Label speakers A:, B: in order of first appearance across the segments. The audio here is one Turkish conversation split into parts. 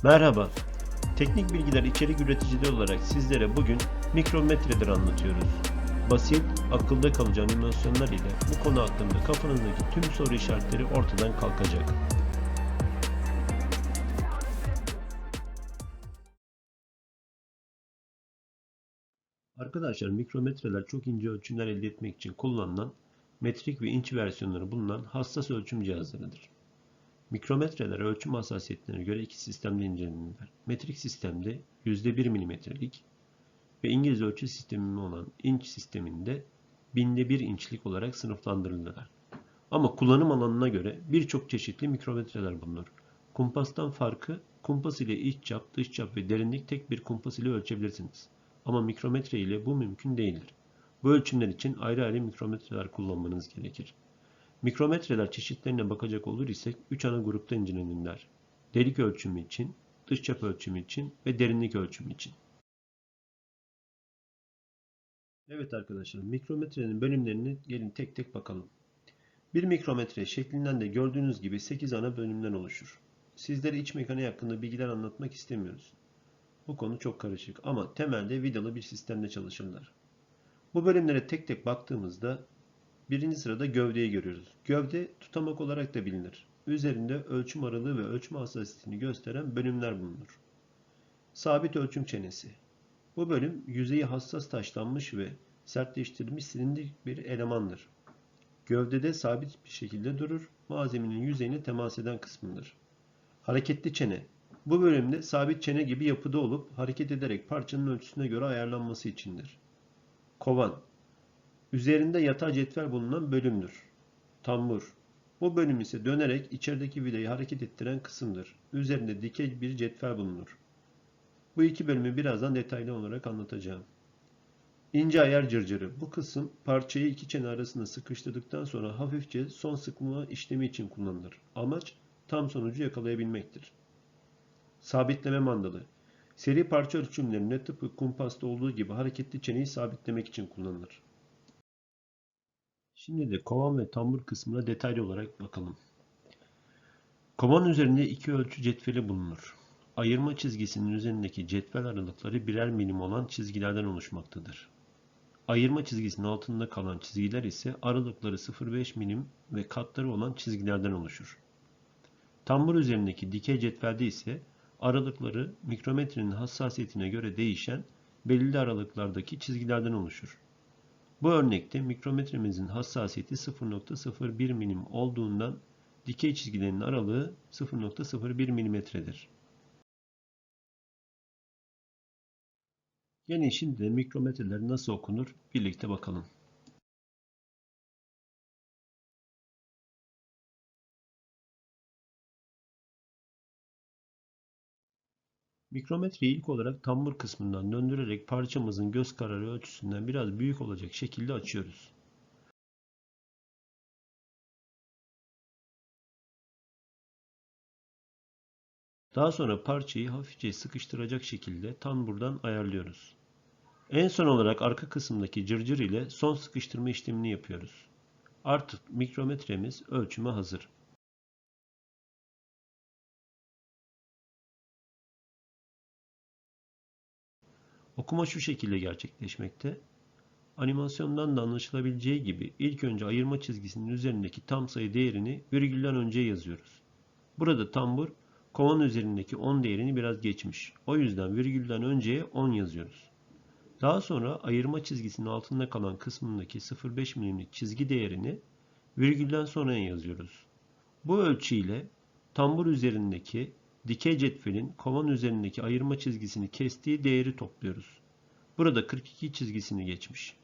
A: Merhaba, teknik bilgiler içerik üreticileri olarak sizlere bugün mikrometreleri anlatıyoruz. Basit, akılda kalıcı animasyonlar ile bu konu hakkında kafanızdaki tüm soru işaretleri ortadan kalkacak. Arkadaşlar mikrometreler çok ince ölçümler elde etmek için kullanılan metrik ve inç versiyonları bulunan hassas ölçüm cihazlarıdır. Mikrometreler ölçüm hassasiyetlerine göre iki sistemde incelenirler. Metrik sistemde %1 milimetrelik ve İngiliz ölçü sistemi olan inç sisteminde binde bir inçlik olarak sınıflandırılırlar. Ama kullanım alanına göre birçok çeşitli mikrometreler bulunur. Kumpastan farkı, kumpas ile iç çap, dış çap ve derinlik tek bir kumpas ile ölçebilirsiniz. Ama mikrometre ile bu mümkün değildir. Bu ölçümler için ayrı ayrı mikrometreler kullanmanız gerekir. Mikrometreler çeşitlerine bakacak olur isek 3 ana grupta incelenirler. Delik ölçümü için, dış çap ölçümü için ve derinlik ölçümü için. Evet arkadaşlar, mikrometrenin bölümlerini gelin tek tek bakalım. Bir mikrometre şeklinden de gördüğünüz gibi 8 ana bölümden oluşur. Sizlere iç mekaniği hakkında bilgiler anlatmak istemiyoruz. Bu konu çok karışık ama temelde vidalı bir sistemde çalışırlar. Bu bölümlere tek tek baktığımızda birinci sırada gövdeyi görüyoruz. Gövde tutamak olarak da bilinir. Üzerinde ölçüm aralığı ve ölçme hassasiyetini gösteren bölümler bulunur. Sabit ölçüm çenesi. Bu bölüm yüzeyi hassas taşlanmış ve sertleştirilmiş silindik bir elemandır. Gövdede sabit bir şekilde durur, malzemenin yüzeyine temas eden kısmındır. Hareketli çene. Bu bölümde sabit çene gibi yapıda olup hareket ederek parçanın ölçüsüne göre ayarlanması içindir. Kovan. Üzerinde yatay cetvel bulunan bölümdür. Tambur. Bu bölüm ise dönerek içerideki vidayı hareket ettiren kısımdır. Üzerinde dikey bir cetvel bulunur. Bu iki bölümü birazdan detaylı olarak anlatacağım. İnce ayar cırcırı. Bu kısım parçayı iki çene arasında sıkıştırdıktan sonra hafifçe son sıkma işlemi için kullanılır. Amaç tam sonucu yakalayabilmektir. Sabitleme mandalı. Seri parça ölçümlerinde tıpkı kumpasta olduğu gibi hareketli çeneyi sabitlemek için kullanılır. Şimdi de kovan ve tambur kısmına detaylı olarak bakalım. Kovan üzerinde iki ölçü cetveli bulunur. Ayırma çizgisinin üzerindeki cetvel aralıkları birer milim olan çizgilerden oluşmaktadır. Ayırma çizgisinin altında kalan çizgiler ise aralıkları 0,5 milim ve katları olan çizgilerden oluşur. Tambur üzerindeki dikey cetvelde ise aralıkları mikrometrenin hassasiyetine göre değişen belirli aralıklardaki çizgilerden oluşur. Bu örnekte mikrometremizin hassasiyeti 0,01 milim olduğundan dikey çizgilerin aralığı 0,01 milimetredir. Gelin şimdi de mikrometreler nasıl okunur birlikte bakalım. Mikrometreyi ilk olarak tambur kısmından döndürerek parçamızın göz kararı ölçüsünden biraz büyük olacak şekilde açıyoruz. Daha sonra parçayı hafifçe sıkıştıracak şekilde tamburdan ayarlıyoruz. En son olarak arka kısımdaki cırcır ile son sıkıştırma işlemini yapıyoruz. Artık mikrometremiz ölçüme hazır. Okuma şu şekilde gerçekleşmekte. Animasyondan da anlaşılabileceği gibi ilk önce ayırma çizgisinin üzerindeki tam sayı değerini virgülden önce yazıyoruz. Burada tambur kovan üzerindeki 10 değerini biraz geçmiş. O yüzden virgülden önceye 10 yazıyoruz. Daha sonra ayırma çizgisinin altında kalan kısmındaki 0,5 milimlik çizgi değerini virgülden sonra yazıyoruz. Bu ölçü ile tambur üzerindeki dikey cetvelin kovan üzerindeki ayırma çizgisini kestiği değeri topluyoruz. Burada 42 çizgisini geçmiş.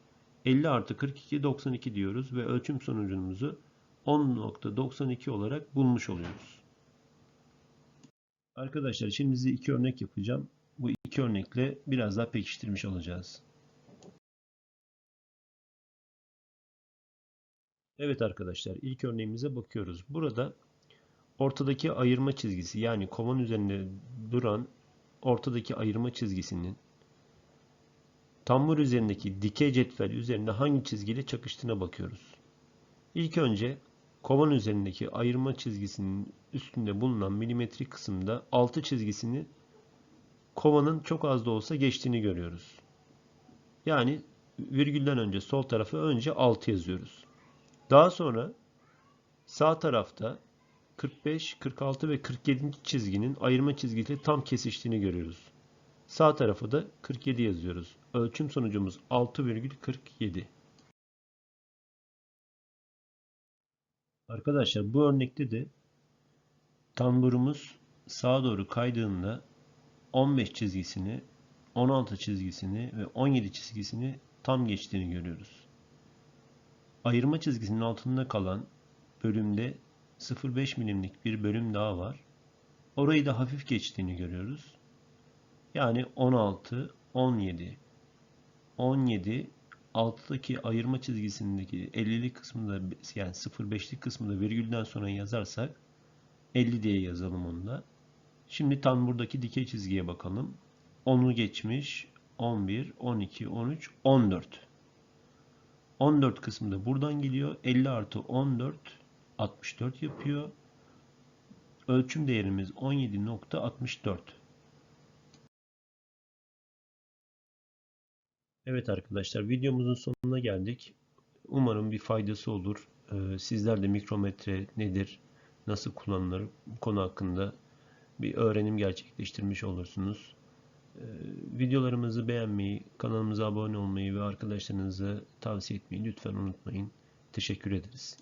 A: 50 artı 42 92 diyoruz ve ölçüm sonucumuzu 10,92 olarak bulmuş oluyoruz. Arkadaşlar şimdi size iki örnek yapacağım. Bu iki örnekle biraz daha pekiştirmiş olacağız. Evet arkadaşlar ilk örneğimize bakıyoruz. Burada ortadaki ayırma çizgisi yani kovan üzerinde duran ortadaki ayırma çizgisinin tambur üzerindeki dikey cetvel üzerinde hangi çizgiyle çakıştığına bakıyoruz. İlk önce kovan üzerindeki ayırma çizgisinin üstünde bulunan milimetrik kısımda 6 çizgisini kovanın çok az da olsa geçtiğini görüyoruz. Yani virgülden önce sol tarafa önce 6 yazıyoruz. Daha sonra sağ tarafta 45, 46 ve 47. çizginin ayırma çizgisiyle tam kesiştiğini görüyoruz. Sağ tarafa da 47 yazıyoruz. Ölçüm sonucumuz 6,47. Arkadaşlar bu örnekte de tamburumuz sağa doğru kaydığında 15 çizgisini, 16 çizgisini ve 17 çizgisini tam geçtiğini görüyoruz. Ayırma çizgisinin altında kalan bölümde 0,5 milimlik bir bölüm daha var. Orayı da hafif geçtiğini görüyoruz. Yani 16, 17, 17, alttaki ayırma çizgisindeki 50'lik kısmında yani 0,5'lik kısmında virgülden sonra yazarsak 50 diye yazalım onu da. Şimdi tam buradaki dikey çizgiye bakalım. 10'u geçmiş. 11, 12, 13, 14. 14 kısmı da buradan geliyor. 50 artı 14, 64 yapıyor. Ölçüm değerimiz 17,64. Evet arkadaşlar, videomuzun sonuna geldik. Umarım bir faydası olur. Sizler de mikrometre nedir, nasıl kullanılır bu konu hakkında bir öğrenim gerçekleştirmiş olursunuz. Videolarımızı beğenmeyi, kanalımıza abone olmayı ve arkadaşlarınıza tavsiye etmeyi lütfen unutmayın. Teşekkür ederiz.